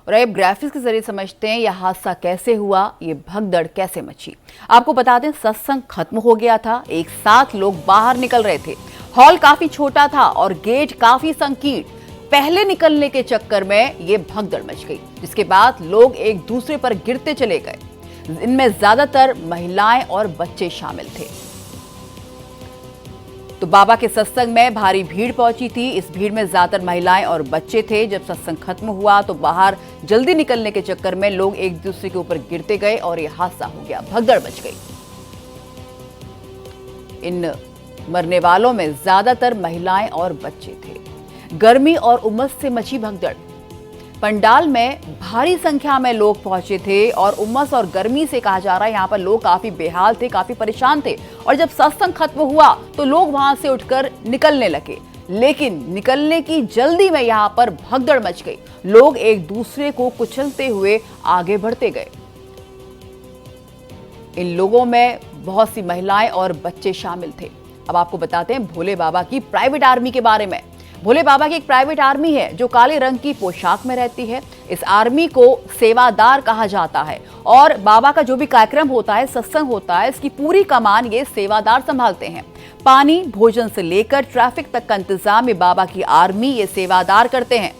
और अब ग्राफिक्स के जरिए समझते हैं यह हादसा कैसे हुआ, ये भगदड़ कैसे मची। आपको बता दें, सत्संग खत्म हो गया था, एक साथ लोग बाहर निकल रहे थे। हॉल काफी छोटा था और गेट काफी संकीर्ण। पहले निकलने के चक्कर में ये भगदड़ मच गई, जिसके बाद लोग एक दूसरे पर गिरते चले गए। इनमें ज्यादातर महिलाएं और बच्चे शामिल थे। तो बाबा के सत्संग में भारी भीड़ पहुंची थी। इस भीड़ में ज्यादातर महिलाएं और बच्चे थे। जब सत्संग खत्म हुआ तो बाहर जल्दी निकलने के चक्कर में लोग एक दूसरे के ऊपर गिरते गए और यह हादसा हो गया, भगदड़ मच गई। इन मरने वालों में ज्यादातर महिलाएं और बच्चे थे। गर्मी और उमस से मची भगदड़। पंडाल में भारी संख्या में लोग पहुंचे थे और उमस और गर्मी से कहा जा रहा है यहाँ पर लोग काफी बेहाल थे, काफी परेशान थे। और जब सत्संग खत्म हुआ तो लोग वहां से उठकर निकलने लगे, लेकिन निकलने की जल्दी में यहाँ पर भगदड़ मच गई। लोग एक दूसरे को कुचलते हुए आगे बढ़ते गए। इन लोगों में बहुत सी महिलाएं और बच्चे शामिल थे। अब आपको बताते हैं भोले बाबा की प्राइवेट आर्मी के बारे में। भोले बाबा की एक प्राइवेट आर्मी है जो काले रंग की पोशाक में रहती है। इस आर्मी को सेवादार कहा जाता है और बाबा का जो भी कार्यक्रम होता है, सत्संग होता है, इसकी पूरी कमान ये सेवादार संभालते हैं। पानी, भोजन से लेकर ट्रैफिक तक का इंतजाम ये बाबा की आर्मी, ये सेवादार करते हैं।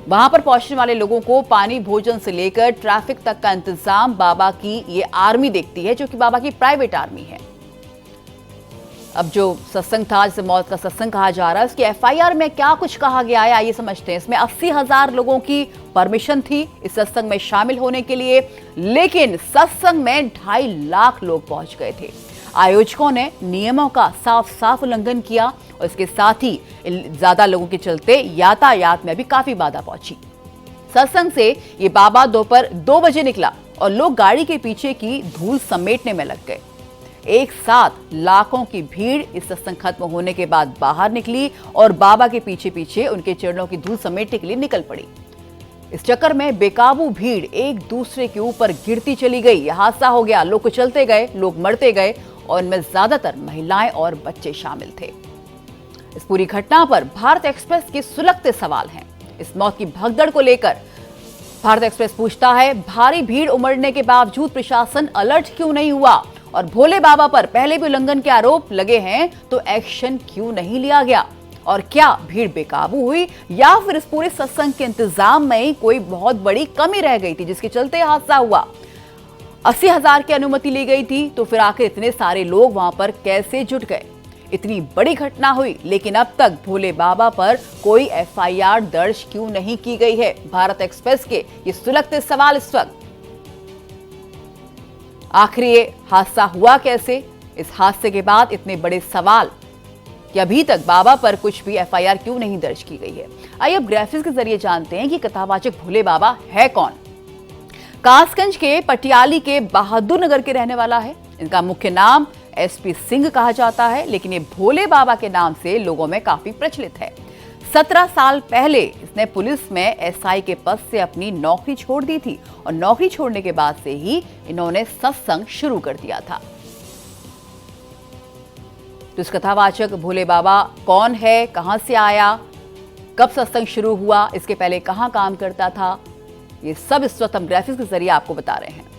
वहां पर पहुंचने वाले लोगों को पानी, भोजन से लेकर ट्रैफिक तक का इंतजाम बाबा की ये आर्मी देखती है, जो कि बाबा की प्राइवेट आर्मी है। अब जो सत्संग था, जिसे मौत का सत्संग कहा जा रहा है, उसकी एफआईआर में क्या कुछ कहा गया है, आइए समझते हैं। इसमें 80,000 लोगों की परमिशन थी इस सत्संग में शामिल होने के लिए, लेकिन सत्संग में 2.5 लाख लोग पहुंच गए थे। आयोजकों ने नियमों का साफ साफ उल्लंघन किया और इसके साथ ही ज्यादा लोगों के चलते यातायात में भी काफी बाधा पहुंची। सत्संग से ये बाबा दोपहर 2 बजे निकला और लोग गाड़ी के पीछे की धूल समेटने में लग गए। एक साथ लाखों की भीड़ इस सत्संग खत्म होने के बाद बाहर निकली और बाबा के पीछे पीछे उनके चरणों की धूल समेटने के लिए निकल पड़ी। इस चक्कर में बेकाबू भीड़ एक दूसरे के ऊपर गिरती चली गई। यह हादसा हो गया, लोग कुचलते गए, लोग मरते गए और इनमें ज्यादातर महिलाएं और बच्चे शामिल थे। इस पूरी घटना पर भारत एक्सप्रेस के सुलगते सवाल हैं। इस मौत की भगदड़ को लेकर भारत एक्सप्रेस पूछता है, भारी भीड़ उमड़ने के बावजूद प्रशासन अलर्ट क्यों नहीं हुआ? और भोले बाबा पर पहले भी उल्लंघन के आरोप लगे हैं तो एक्शन क्यों नहीं लिया गया? और क्या भीड़ बेकाबू हुई या फिर इस पूरे सत्संग के इंतजाम में कोई बहुत बड़ी कमी रह गई थी जिसके चलते हादसा हुआ? 80,000 की अनुमति ली गई थी, तो फिर आखिर इतने सारे लोग वहां पर कैसे जुट गए? इतनी बड़ी घटना हुई, लेकिन अब तक भोले बाबा पर कोई एफआईआर दर्ज क्यों नहीं की गई है? भारत एक्सप्रेस के ये सुलगते सवाल इस वक्त। आखिर ये हादसा हुआ कैसे? इस हादसे के बाद इतने बड़े सवाल कि अभी तक बाबा पर कुछ भी एफआईआर क्यों नहीं दर्ज की गई है। आइए अब ग्राफिक्स के जरिए जानते हैं कि कथावाचक भोले बाबा है कौन। कासगंज के पटियाली के बहादुर नगर के रहने वाला है। इनका मुख्य नाम एसपी सिंह कहा जाता है, लेकिन ये भोले बाबा के नाम से लोगों में काफी प्रचलित है। 17 साल पहले इसने पुलिस में एसआई के पद से अपनी नौकरी छोड़ दी थी और नौकरी छोड़ने के बाद से ही इन्होंने सत्संग शुरू कर दिया था। तो इस कथावाचक भोले बाबा कौन है, कहां से आया, कब सत्संग शुरू हुआ, इसके पहले कहां काम करता था, ये सब इस वक्त हम ग्राफिक्स के जरिए आपको बता रहे हैं।